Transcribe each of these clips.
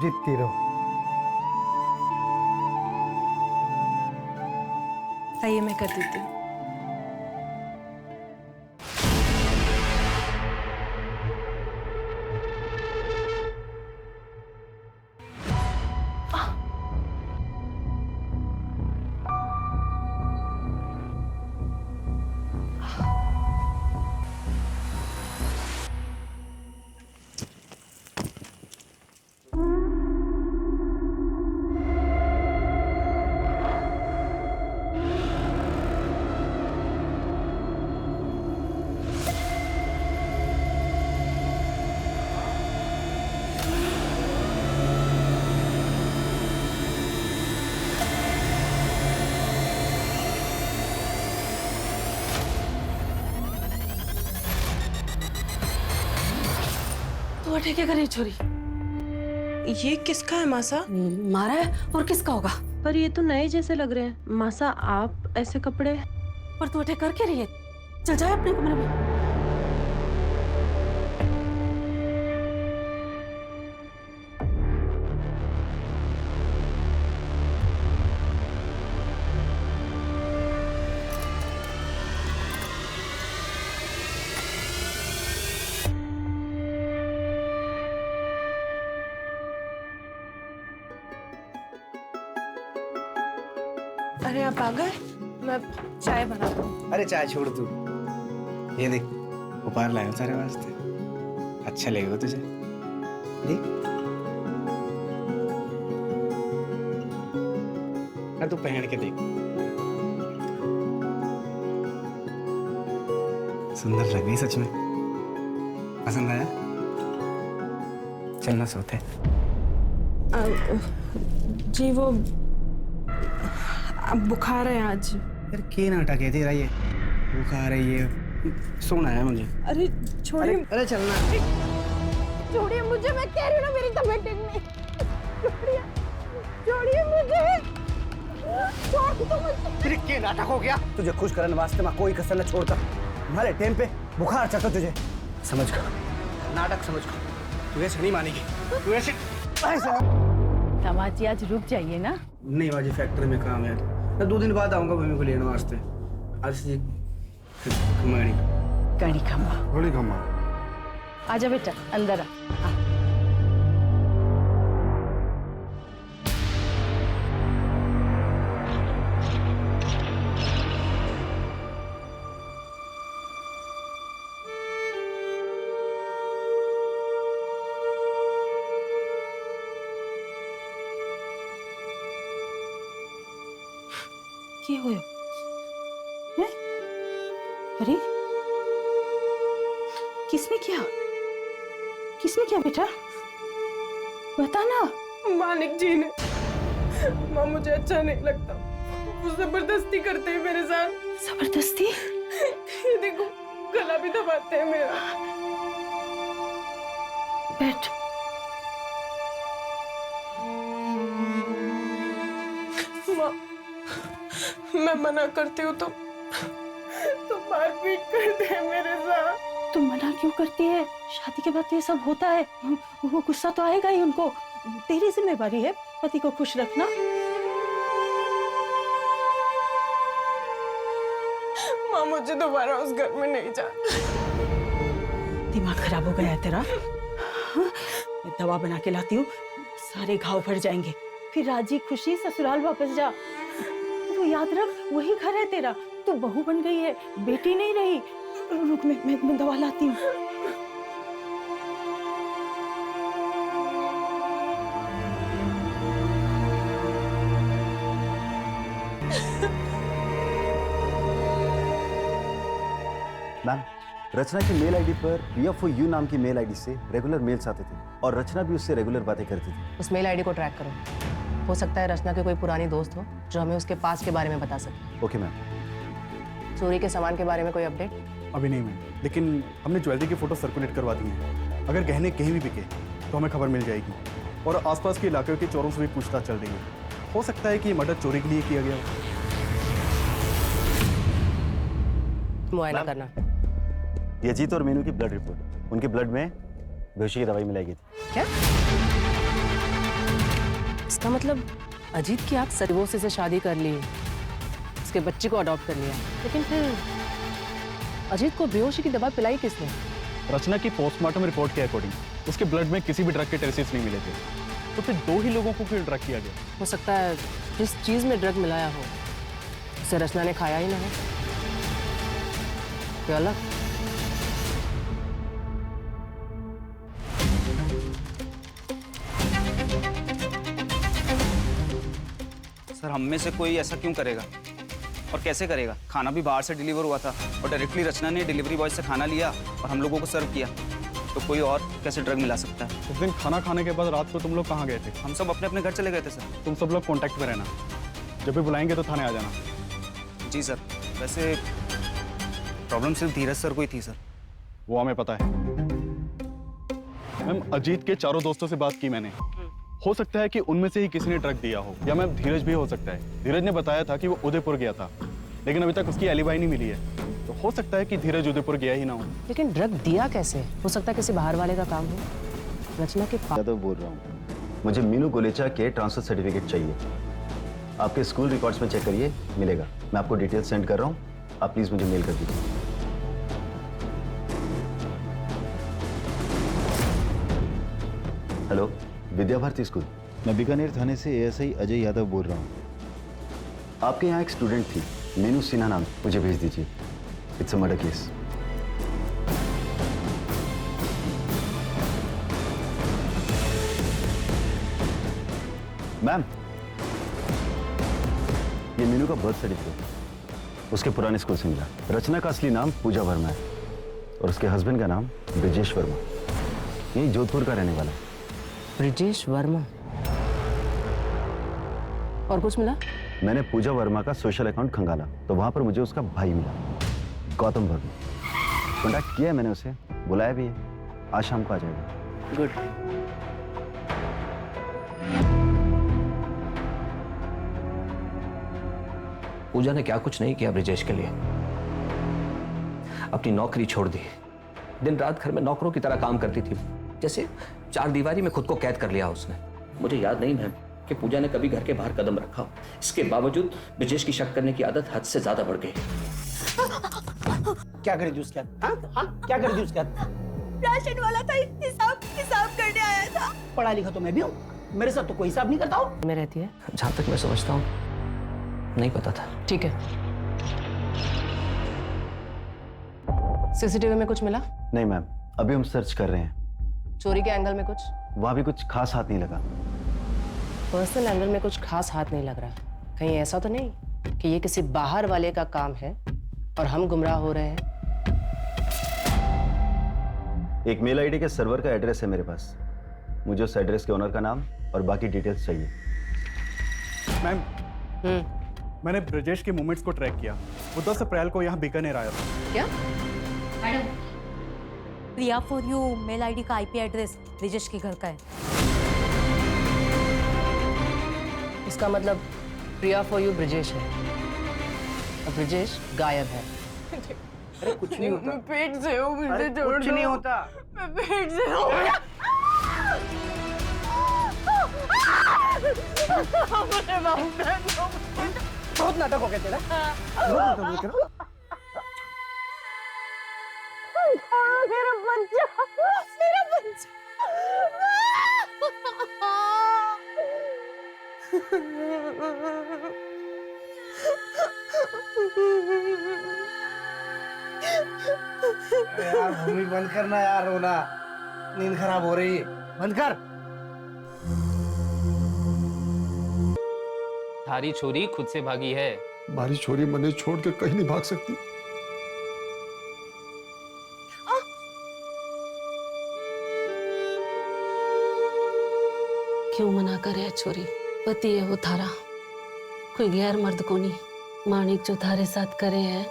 जीतती रहो। आइए मैं कर देती हूँ। तो क्या करे छोरी? ये किसका है मासा? मारा है और किसका होगा? पर ये तो नए जैसे लग रहे हैं। मासा आप ऐसे कपड़े? पर तू अटैक कर क्या रही है? चल जाए अपने कमरे में। अरे आप आ गए? मैं चाय बना दूँ। अरे चाय छोड़ तू, ये देख उपहार लाया हूं तेरे वास्ते, अच्छा लगेगा तुझे। देख ना, तू पहन के देख, सुंदर लग गई सच में। पसंद आया? चलना सोते। जी वो अब बुखार है आज। यार के नाटक है तेरा ये, बुखार है ये, सोना है मुझे। अरे छोड़िए। अरे चलना। छोड़िए मुझे, मैं कह रही हूँ ना मेरी तबीयत ठीक नहीं। छोड़िए, छोड़िए मुझे। छोड़ दो मुझे। फिर के नाटक हो गया? तुझे खुश करने वास्ते मैं कोई कसर न छोड़ता। तुम्हारे टाइम पे बुखार चढ़ता तुझे, समझ कर नाटक समझ कर। तू ऐसे नहीं मानेगी, तू ऐसे दामाद जी आज रुक जाइए ना। नहीं बाजी, फैक्ट्री में काम है, मैं 2 दिन बाद आऊंगा भूमि को लेने वास्ते। आज से कमाड़ी कड़ी खम्बा। बड़ी खम्मा। आजा बेटा अंदर आ। क्या हुआ? हैं? अरे किसने किया? किसने किया बेटा? बता ना। मालिक जी ने। माँ मुझे अच्छा नहीं लगता, वो जबरदस्ती करते हैं मेरे साथ। जबरदस्ती? ये देखो गला भी दबाते हैं मेरा। बैठ। माँ मैं मना करती हूँ तो मारपीट करते हैं मेरे साथ। तुम मना क्यों करती है? शादी के बाद तो ये सब होता है। वो गुस्सा तो आएगा ही उनको। तेरी जिम्मेवारी है पति को खुश रखना। माँ मुझे दोबारा उस घर में नहीं जाना। दिमाग खराब हो गया है तेरा? हाँ? मैं दवा बना के लाती हूँ, सारे घाव भर जाएंगे। फिर राजी खुशी ससुराल वापस जा। वो याद रख, वही घर है तेरा। तू बहू बन गई है, बेटी नहीं रही। रुक मैं दवा लाती हूँ। मैम, रचना की मेल आईडी पर PFOU नाम की मेल आईडी से रेगुलर मेल्स आते थे और रचना भी उससे रेगुलर बातें करती थी। उस मेल आईडी को ट्रैक करो। हो सकता है रचना के कोई पुरानी दोस्त हो जो हमें उसके पास के बारे में बता सके। Okay ma'am. चोरी के सामान के बारे में कोई अपडेट? अभी नहीं मैम, लेकिन हमने ज्वेलरी की फोटो सर्कुलेट करवा दी है। अगर गहने कहीं भी बिके तो हमें खबर मिल जाएगी। और आसपास के इलाके के चोरों से भी पूछताछ चल रही है। हो सकता है कि ये मर्डर चोरी के लिए किया गया हो। मुआयना करना। ये जीत और मीनू की ब्लड रिपोर्ट, उनके ब्लड में बेहोशी की दवाई मिलाई गई थी। क्या? इसका मतलब अजीत की आप सरवोसी से शादी कर ली, उसके बच्चे को अडॉप्ट कर लिया, लेकिन फिर अजीत को बेहोशी की दवा पिलाई किसने? रचना की पोस्टमार्टम रिपोर्ट के अकॉर्डिंग उसके ब्लड में किसी भी ड्रग के ट्रेसेस नहीं मिले थे, तो फिर 2 ही लोगों को क्यों ड्रग किया गया? हो सकता है जिस चीज में ड्रग मिलाया हो उसे रचना ने खाया ही ना हो। क्या अलग? सर हम में से कोई ऐसा क्यों करेगा और कैसे करेगा? खाना भी बाहर से डिलीवर हुआ था और डायरेक्टली रचना ने डिलीवरी बॉय से खाना लिया और हम लोगों को सर्व किया, तो कोई और कैसे ड्रग मिला सकता है? उस दिन खाना खाने के बाद रात को तुम लोग कहाँ गए थे? हम सब अपने अपने घर चले गए थे सर। तुम सब लोग कांटेक्ट में रहना, जब भी बुलाएंगे तो थाने आ जाना। जी सर। वैसे प्रॉब्लम सिर्फ धीरज सर को ही थी सर। वो हमें पता है मैम। अजीत के चारों दोस्तों से बात की मैंने, हो सकता है कि उनमें से ही किसी ने ड्रग दिया हो, या मैम धीरज भी हो सकता है। धीरज ने बताया था कि वो उदयपुर गया था, लेकिन अभी तक उसकी एलिबाई नहीं मिली है, तो हो सकता है कि धीरज उदयपुर गया ही ना हो। लेकिन ड्रग दिया कैसे? हो सकता है किसी बाहर वाले का काम हो। रचना के पास यादव बोल रहा हूँ, मुझे मीनू गोलेचा के ट्रांसफर सर्टिफिकेट चाहिए। आपके स्कूल रिकॉर्ड्स में चेक करिए, मिलेगा। मैं आपको डिटेल्स सेंड कर रहा हूँ, आप प्लीज मुझे मेल कर दीजिए। Hello, Vidya Bharati school. मैं बीकानेर थाने से एएसआई अजय यादव बोल रहा हूँ। आपके यहाँ एक स्टूडेंट थी, मीनू सिन्हा नाम, मुझे भेज दीजिए। It's a murder case. Ma'am, ये मीनू का बर्थ सर्टिफिकेट उसके पुराने स्कूल से मिला। रचना का असली नाम पूजा वर्मा है और उसके हस्बैंड का नाम ब्रिजेश वर्मा, यही जोधपुर का रहने वाला है। ब्रिजेश वर्मा। और कुछ मिला? मैंने पूजा वर्मा का सोशल अकाउंट खंगाला तो वहां पर मुझे उसका भाई मिला, गौतम वर्मा। कॉन्टैक्ट किया है मैंने उसे, बुलाया भी है, आज शाम को आ जाएगा। गुड। पूजा ने क्या कुछ नहीं किया ब्रिजेश के लिए। अपनी नौकरी छोड़ दी, दिन रात घर में नौकरों की तरह काम करती थी, जैसे 4 दीवारी में खुद को कैद कर लिया उसने। मुझे याद नहीं मैम कि पूजा ने कभी घर के बाहर कदम रखा। इसके बावजूद ब्रिजेश की शक करने की आदत हद से ज्यादा बढ़ गई। क्या करी थी उसके हाथ? हाँ? क्या करी थी उसके हाथ? राशन वाला था, हिसाब करने आया था। पढ़ा लिखा तो मैं भी हूँ, मेरे साथ तो कोई हिसाब नहीं करता हूँ। में रहती है? जहां तक मैं समझता हूँ नहीं पता था। ठीक है। सीसीटीवी में कुछ मिला? नहीं मैम, अभी हम सर्च कर रहे हैं। चोरी के एंगल में कुछ? वहां भी कुछ खास हाथ नहीं लगा। पर्सनल एंगल में कुछ खास हाथ नहीं लग रहा। कहीं ऐसा तो नहीं कि ये किसी बाहर वाले का काम है और हम गुमराह हो रहे हैं? एक मेल आईडी के सर्वर का एड्रेस है मेरे पास, मुझे उस एड्रेस के ओनर का नाम और बाकी डिटेल्स चाहिए। मैम, मैंने ब्रिजेश के मूवमेंट्स को ट्रैक किया। वो 10 अप्रैल को यहाँ बीकानेर आया था। क्या? प्रिया फॉर यू मेल आईडी का आईपी एड्रेस ब्रिजेश के घर का है। इसका मतलब प्रिया फॉर यू ब्रिजेश है और ब्रिजेश गायब है। अरे कुछ नहीं होता, पेट से हो, मुझे छोड़ कुछ दो। नहीं होता। मैं पेट से हो। मुझे माफ कर दो। बहुत नाटक हो गया तेरा। बहुत नाटक हो गया तेरा। मेरा बच्चा, मेरा बच्चा। यार भूमि बंद करना यार, रोना, नींद खराब हो रही है, बंद कर। थारी छोरी खुद से भागी है। हमारी छोरी मने छोड़ के कहीं नहीं भाग सकती। क्यों मना करे छोरी? पति है वो थारा, कोई गैर मर्द को नहीं। माणिक जो थारे साथ करे है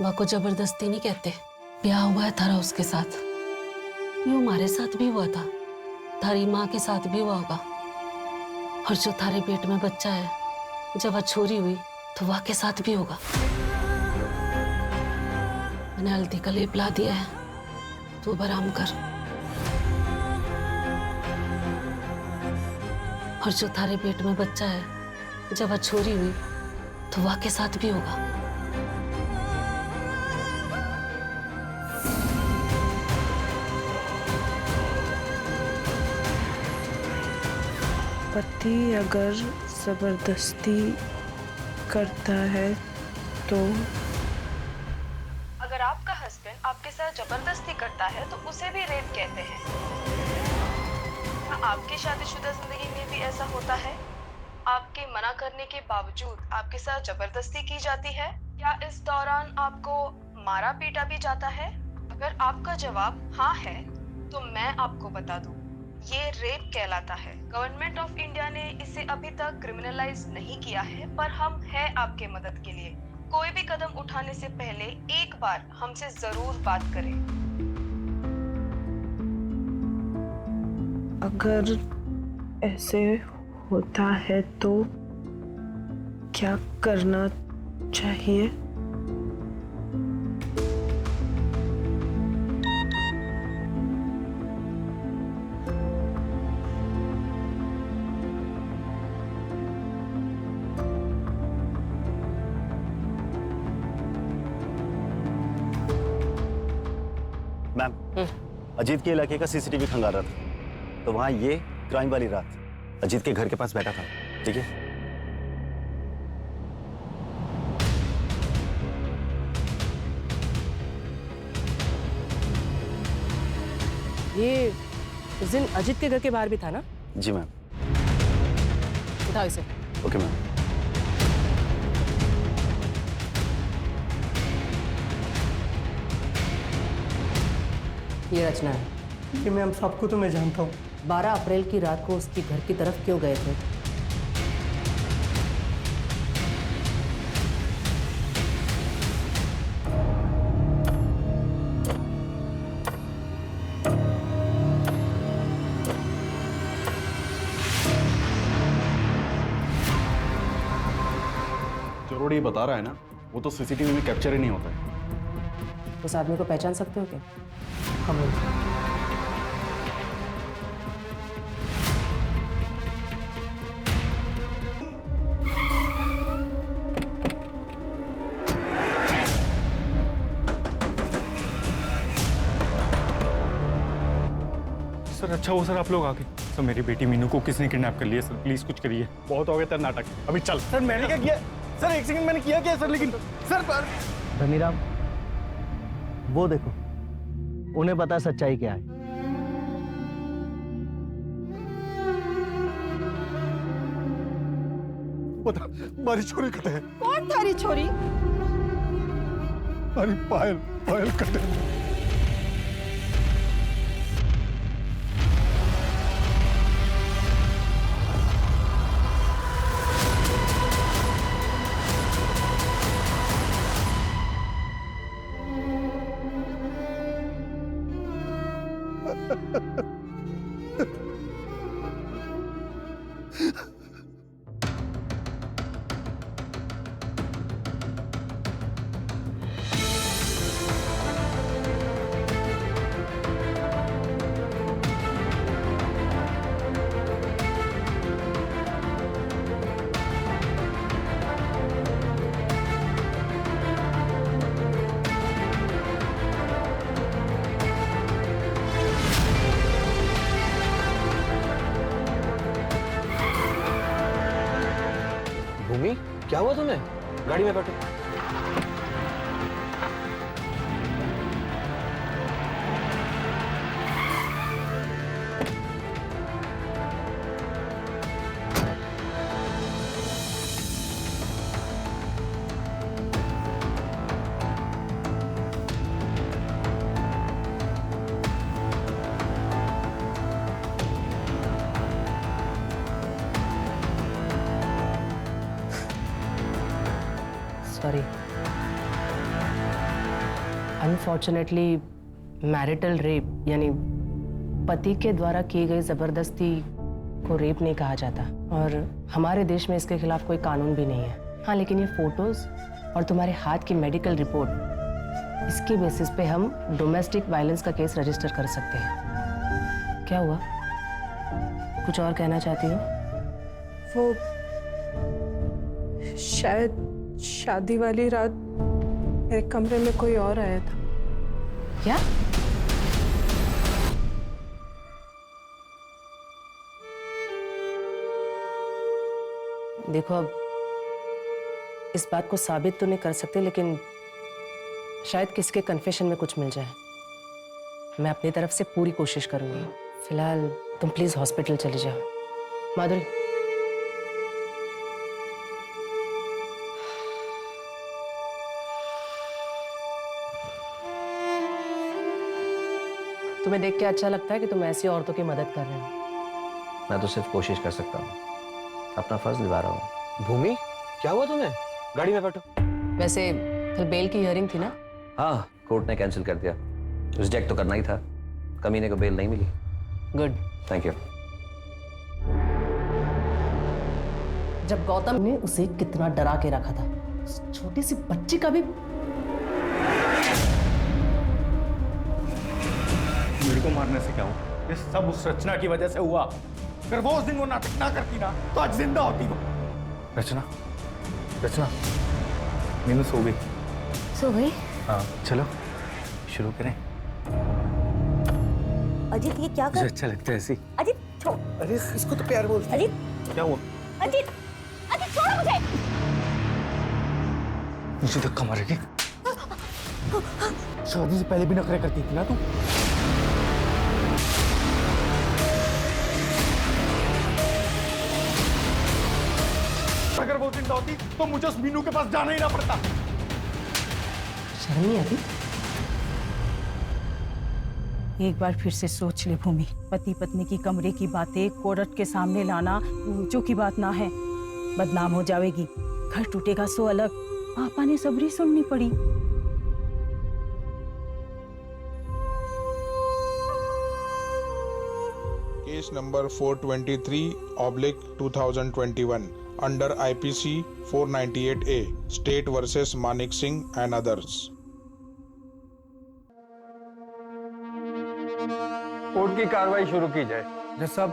वह को जबरदस्ती नहीं कहते। ब्याह हुआ है थारा उसके साथ, यूं हमारे साथ भी हुआ था, थारी माँ के साथ भी हुआ होगा। और जो थारे पेट में बच्चा है, जब वह छोरी हुई तो वह के साथ भी होगा। मैंने हल्दी का लेप ला दिया है, तू आराम कर। और जो थारे पेट में बच्चा है, जब वह छोरी हुई तो वह के साथ भी होगा। पति अगर जबरदस्ती करता है तो अगर आपका हस्बैंड आपके साथ जबरदस्ती करता है तो उसे भी रेप कहते हैं। क्या आपकी शादीशुदा जिंदगी में भी ऐसा होता है? आपके मना करने के बावजूद आपके साथ जबरदस्ती की जाती है? क्या इस दौरान आपको मारा पीटा भी जाता है? अगर आपका जवाब हाँ है तो मैं आपको बता दूं, ये रेप कहलाता है। गवर्नमेंट ऑफ इंडिया ने इसे अभी तक क्रिमिनलाइज नहीं किया है, पर हम हैं आपके मदद के लिए। कोई भी कदम उठाने से पहले एक बार हमसे जरूर बात करें। अगर ऐसे होता है तो क्या करना चाहिए? मैम, अजीत के इलाके का सीसीटीवी खंगारा था, तो वहां ये क्राइम वाली रात अजीत के घर के पास बैठा था। ठीक है, ये उस दिन अजीत के घर के बाहर भी था ना? जी मैम। उठाओ इसे। Okay ma'am. ये रचना है। ये मैम सबको तो मैं जानता हूँ। 12 अप्रैल की रात को उसके घर की तरफ क्यों गए थे? जरूरी बता रहा है ना, वो तो सीसीटीवी में कैप्चर ही नहीं होता है। उस आदमी को पहचान सकते हो क्या? हम सर अच्छा हो सर, आप लोग आगे। सर मेरी बेटी मीनू को किसने किडनैप कर लिया सर, प्लीज कुछ करिए। बहुत हो गया तेरा नाटक, अभी चल। सर मैंने क्या किया? सर एक सेकंड, मैंने किया क्या सर? लेकिन सर धनीराम, वो देखो, उन्हें पता सच्चाई क्या है। बता, मारी छोरी कटे है। कौन थारी छोरी? अरे पायल, पायल कटे। भूमि, क्या हुआ तुम्हें? गाड़ी में बैठो। सॉरी, अनफॉर्चुनेटली मैरिटल रेप यानी पति के द्वारा की गई जबरदस्ती को रेप नहीं कहा जाता, और हमारे देश में इसके खिलाफ कोई कानून भी नहीं है। हाँ, लेकिन ये फोटोज और तुम्हारे हाथ की मेडिकल रिपोर्ट, इसके बेसिस पे हम डोमेस्टिक वायलेंस का केस रजिस्टर कर सकते हैं। क्या हुआ? कुछ और कहना चाहती हो? वो शायद शादी वाली रात मेरे कमरे में कोई और आया था। क्या? देखो, अब इस बात को साबित तो नहीं कर सकते, लेकिन शायद किसके कन्फेशन में कुछ मिल जाए। मैं अपनी तरफ से पूरी कोशिश करूंगी। फिलहाल तुम प्लीज हॉस्पिटल चले जाओ। माधुरी, तुम्हें देख के अच्छा लगता है कि तुम ऐसी औरतों की मदद कर रहे हो। मैं तो सिर्फ कोशिश कर सकता हूँ, अपना फर्ज निभा रहा हूँ। भूमि, क्या हुआ तुम्हें? गाड़ी में बैठो। वैसे कल बेल की हियरिंग थी ना? हाँ, कोर्ट ने कैंसिल कर दिया। रिजेक्ट तो करना ही था, कमीने को बेल नहीं मिली। Good, thank you. जब गौतम ने उसे कितना डरा के रखा था, उस छोटी सी बच्ची का भी। मेरे को मारने से क्या हुआ? ये सब उस रचना की वजह से हुआ। अगर वो उस दिन वो नाटक ना करती ना तो आज जिंदा होती वो। रचना, रचना, मीनू सो गई। सो गई? हाँ, चलो शुरू करें। अजीत, ये क्या कर? मुझे अच्छा लगता है ऐसी। अजीत छोड़। अरे इसको तो प्यार बोलते। अजीत, क्या हुआ? अजीत, अजीत छोड़ो मुझे। मुझे धक्का मारेगी? शादी से पहले भी नखरे करती थी ना तू? अगर वो जिंदा होती तो मुझे उस मीनू के पास जाना ही ना पड़ता। शर्म नहीं आती? एक बार फिर से सोच ले भूमि, पति पत्नी की कमरे की बातें कोर्ट के सामने लाना जो की बात ना है। बदनाम हो जाएगी, घर टूटेगा सो अलग। पापा ने सबरी सुननी पड़ी। Case number 423/2021 under IPC 498A State versus Manik Singh and others. Court की कार्रवाई शुरू की जाए। जज साहब,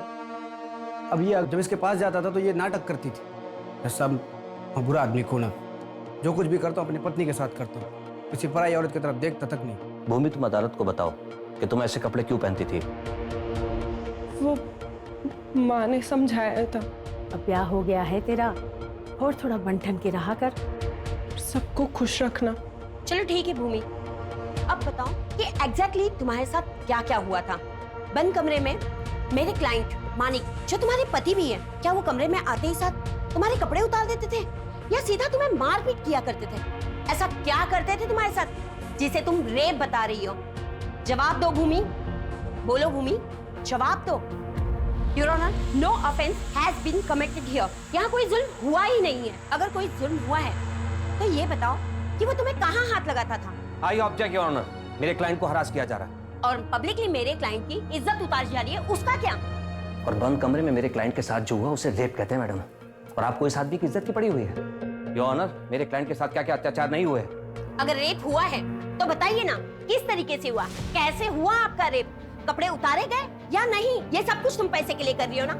अब ये जब इसके पास जाता था तो ये नाटक करती थी। जज साहब, मैं बुरा आदमी हूं ना, जो कुछ भी करता हूँ अपनी पत्नी के साथ करता हूँ, किसी पराई औरत की तरफ देखता तक नहीं। भूमि, तुम अदालत को बताओ कि तुम ऐसे कपड़े क्यों पहनती थी? वो माँ ने समझाया था। अब ब्याह हो गया है तेरा, और थोड़ा बंठन के रहा कर। सबको खुश रखना। चलो ठीक है भूमि, अब बताओ कि एग्जैक्टली तुम्हारे साथ क्या क्या हुआ था। बंद कमरे में मेरे क्लाइंट मानिक, जो तुम्हारे पति भी है, क्या वो कमरे में आते ही साथ तुम्हारे कपड़े उतार देते थे या सीधा तुम्हें मारपीट किया करते थे? ऐसा क्या करते थे तुम्हारे साथ जिसे तुम रेप बता रही हो? जवाब दो भूमि, बोलो भूमि, जवाब दो। Your Honor, no offense has been committed here. यहाँ कोई जुल्म हुआ ही नहीं है। अगर कोई जुल्म हुआ है तो ये बताओ कि वो तुम्हें कहाँ हाथ लगाता था? आई ऑब्जेक्ट योर ऑनर, मेरे क्लाइंट को हरास किया जा रहा है। और पब्लिकली मेरे क्लाइंट की इज्जत उतारी जा रही है, उसका क्या? और बंद कमरे में मेरे क्लाइंट के साथ जो हुआ उसे रेप कहते हैं मैडम। और आपको इस आदमी की इज्जत की पड़ी हुई है। योर ऑनर, मेरे क्लाइंट के साथ क्या क्या अत्याचार नहीं हुए? अगर रेप हुआ है तो बताइए ना, किस तरीके से हुआ, कैसे हुआ आपका रेप? कपड़े उतारे गए या नहीं? ये सब कुछ तुम पैसे के लिए कर रही हो ना?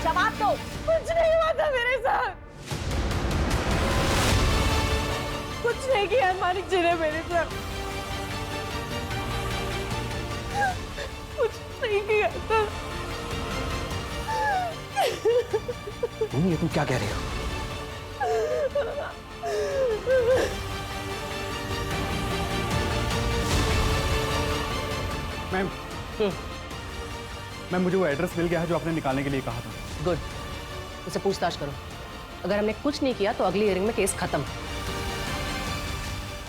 जवाब दो। कुछ नहीं हुआ था मेरे साथ, कुछ नहीं किया मानिक जी ने मेरे साथ, कुछ नहीं किया था। ये तुम क्या कह रहे हो? मैम, मुझे वो एड्रेस मिल गया है जो आपने निकालने के लिए कहा था। गुड, उसे पूछताछ करो। अगर हमने कुछ नहीं किया तो अगली हियरिंग में केस खत्म।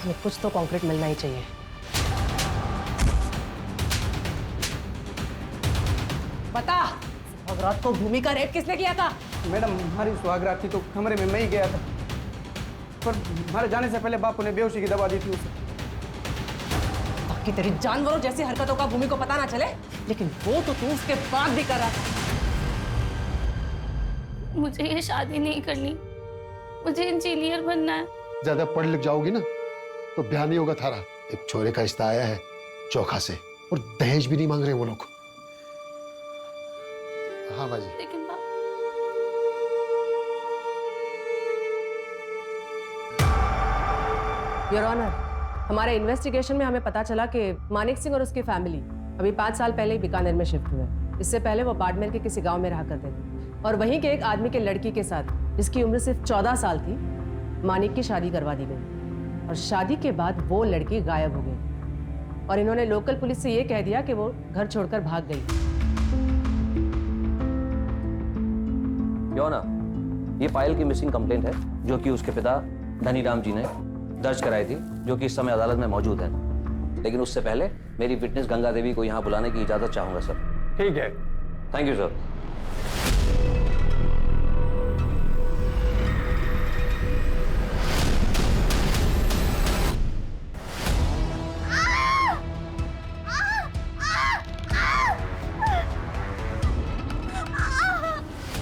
हमें कुछ तो कॉन्क्रीट मिलना ही चाहिए। बता, सुहागरात को भूमि का रेप किसने किया था? मैडम, हमारी सुहागरात थी तो कमरे में मैं ही गया था। पर हमारे जाने से पहले बापू ने बेहोशी की दवा दी थी उसे। बाकी तेरी जानवरों जैसी हरकतों का भूमि को पता ना चले, लेकिन वो तो तू उसके बाद भी कर रहा था। मुझे ये शादी नहीं करनी, मुझे इंजीनियर बनना है। ज्यादा पढ़ लिख जाओगी ना तो ब्याह नहीं होगा थारा। एक छोरे का रिश्ता आया है चौखा से, और दहेज भी नहीं मांग रहे वो लोग। हाँ बाजी। लेकिन योर ऑनर, हमारे इन्वेस्टिगेशन में हमें पता चला कि मानिक सिंह और उसकी फैमिली अभी 5 साल पहले ही बीकानेर में शिफ्ट हुए। इससे पहले वो बाड़मेर के किसी गांव में रहा करते थे और वहीं के एक आदमी के लड़की के साथ, जिसकी उम्र सिर्फ 14 साल थी, मानिक की शादी करवा दी गई। और शादी के बाद वो लड़की गायब हो गई और इन्होंने लोकल पुलिस से ये कह दिया कि वो घर छोड़कर भाग गई। योना, ये पायल की मिसिंग कंप्लेंट है जो कि उसके पिता धनीराम जी ने दर्ज कराई थी, जो कि इस समय अदालत में मौजूद है। लेकिन उससे पहले मेरी विटनेस गंगा देवी को यहाँ बुलाने की इजाजत चाहूंगा सर। ठीक है। Thank you sir.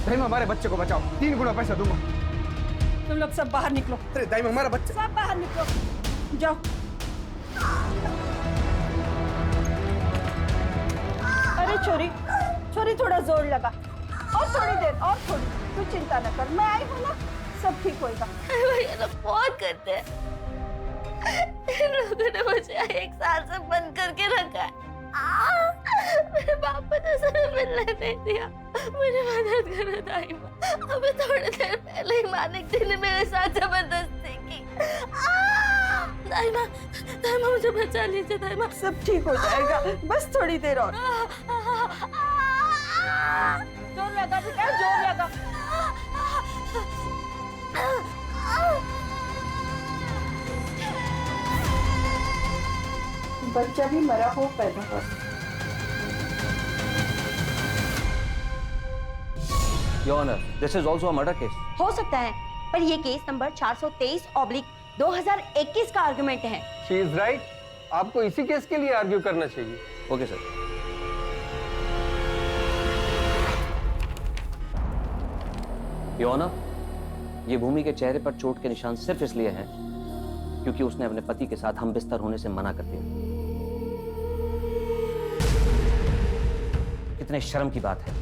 दाइमा, हमारे बच्चे को बचाओ, 3 गुना पैसा दूंगा। तुम लोग सब बाहर निकलो। अरे दाइमा, हमारा बच्चा। सब बाहर निकलो, जाओ। अरे छोरी, छोरी थोड़ा जोर लगा, और थोड़ी देर, और थोड़ी। तू चिंता न कर, मैं आई हूँ ना, सब ठीक होएगा। भैया तो बहुत करते हैं। इन लोगों ने मुझे 1 साल से बंद करके रखा है। मेरे पापा ने उसे मिलने नहीं दिया। मेरी मदद करो दाइमा। अभी थोड़ी देर पहले ही मानिक जी ने मेरे साथ जबरदस्ती की। दाइमा, दाइमा मुझे बचा लीजिए दाइमा। सब ठीक हो जाएगा, बस थोड़ी देर और। जोर लगा बेटा, जोर लगा। बच्चा भी मरा हो पैदा हो। Your honour, this is also a murder case. हो सकता है, पर ये केस नंबर 423/2021 का आर्गुमेंट है। She is right. आपको इसी केस के लिए आर्ग्यू करना चाहिए। Okay sir. योर ऑनर, ये भूमि के चेहरे पर चोट के निशान सिर्फ इसलिए हैं क्योंकि उसने अपने पति के साथ हम बिस्तर होने से मना कर दिया। कितने शर्म की बात है।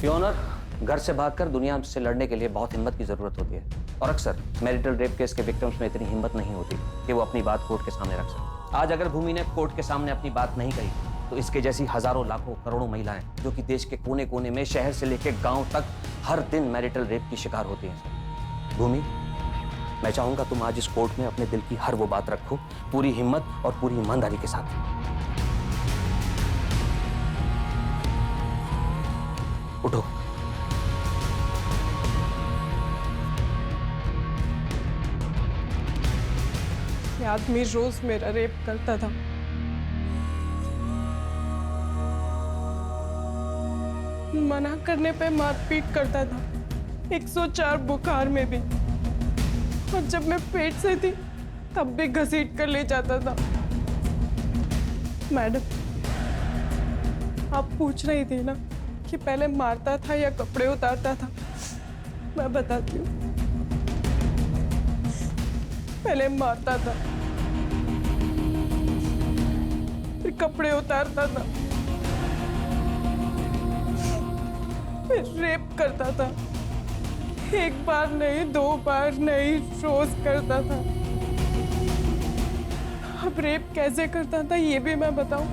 योर ऑनर, घर से भागकर दुनिया से लड़ने के लिए बहुत हिम्मत की जरूरत होती है, और अक्सर मैरिटल रेप केस के विक्टिम्स में इतनी हिम्मत नहीं होती कि वो अपनी बात कोर्ट के सामने रख सकें। आज अगर भूमि ने कोर्ट के सामने अपनी बात नहीं कही तो इसके जैसी हजारों लाखों करोड़ों महिलाएं जो कि देश के कोने कोने में, शहर से लेकर गांव तक, हर दिन मैरिटल रेप की शिकार होती हैं। भूमि, मैं चाहूंगा तुम आज इस कोर्ट में अपने दिल की हर वो बात रखो, पूरी हिम्मत और पूरी ईमानदारी के साथ। उठो। ये आदमी रोज मेरा रेप करता था। मना करने पे मारपीट करता था, 104 बुखार में भी। और जब मैं पेट से थी तब भी घसीट कर ले जाता था। मैडम, आप पूछ रही थी ना कि पहले मारता था या कपड़े उतारता था। मैं बताती हूँ, पहले मारता था, फिर कपड़े उतारता था, फिर रेप करता था। 1 बार नहीं, 2 बार नहीं, रोज करता था। अब रेप कैसे करता था ये भी मैं बताऊं?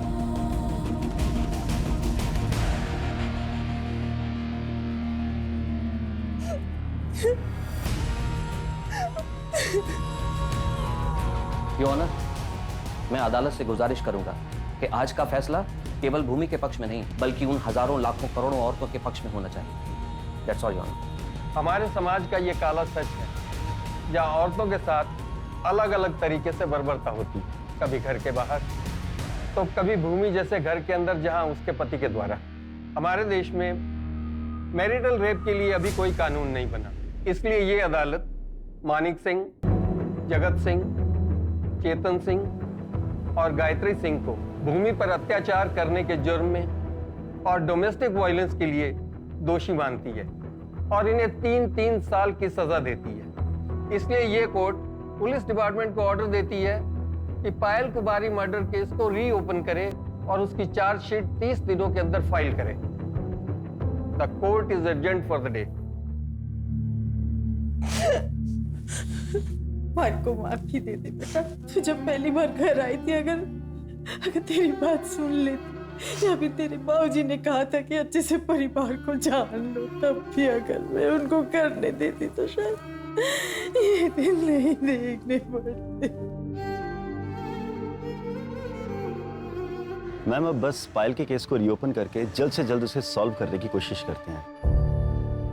योर ऑनर, मैं अदालत से गुजारिश करूंगा कि आज का फैसला केवल भूमि के पक्ष में नहीं बल्कि उन हजारों लाखों करोड़ों औरतों के पक्ष में होना चाहिए। That's all your honour. हमारे समाज का ये काला सच है, जहाँ औरतों के साथ अलग अलग तरीके से बर्बरता होती, कभी घर के बाहर तो कभी भूमि जैसे घर के अंदर जहाँ उसके पति के द्वारा। हमारे देश में मैरिटल रेप के लिए अभी कोई कानून नहीं बना, इसलिए ये अदालत मानिक सिंह, जगत सिंह, चेतन सिंह और गायत्री सिंह को भूमि पर अत्याचार करने के जुर्म में और डोमेस्टिक वायलेंस के लिए दोषी मानती है और इन्हें 3-3 साल की सजा देती है। इसलिए ये कोर्ट पुलिस डिपार्टमेंट को ऑर्डर देती है कि पायल कुमारी मर्डर केस को रीओपन करे और उसकी चार्जशीट 30 दिनों के अंदर फाइल करे। The court is urgent for the day. मान को माफी दे दे बेटा। तू जब पहली बार घर आई थी, अगर तेरी बात सुन लेती या फिर तेरे बाबूजी ने कहा था कि अच्छे से परिवार को जान लो, तब भी अगर मैं उनको करने देती तो शायद ये दिन नहीं देखने पड़ते। मैम अब बस पायल के केस को रीओपन करके जल्द से जल्द उसे सॉल्व करने की कोशिश करते हैं।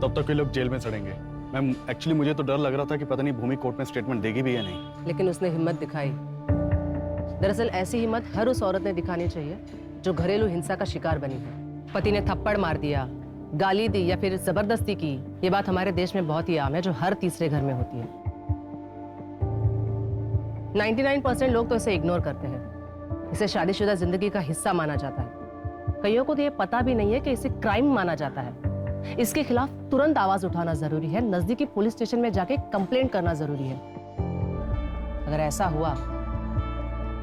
तब तक ये लोग जेल में सड़ेंगे। मैम एक्चुअली मुझे तो डर लग रहा था कि पता नहीं भूमि कोर्ट में स्टेटमेंट देगी भी या नहीं। लेकिन उसने हिम्मत दिखाई। दरअसल ऐसी हिम्मत हर उस औरत ने दिखानी चाहिए जो घरेलू हिंसा का शिकार बनी है। पति ने थप्पड़ मार दिया, गाली दी या फिर जबरदस्ती की, ये बात हमारे देश में बहुत ही आम है, जो हर तीसरे घर में होती है। 99% लोग तो इसे इग्नोर करते हैं। इसे शादीशुदा जिंदगी का हिस्सा माना जाता है। कईयों को तो ये पता भी नहीं है कि इसे क्राइम माना जाता है। इसके खिलाफ तुरंत आवाज उठाना जरूरी है, नजदीकी पुलिस स्टेशन में जाके कंप्लेंट करना जरूरी है। अगर ऐसा हुआ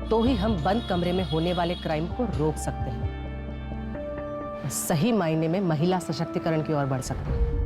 तो ही हम बंद कमरे में होने वाले क्राइम को रोक सकते हैं, सही मायने में महिला सशक्तिकरण की ओर बढ़ सकते हैं।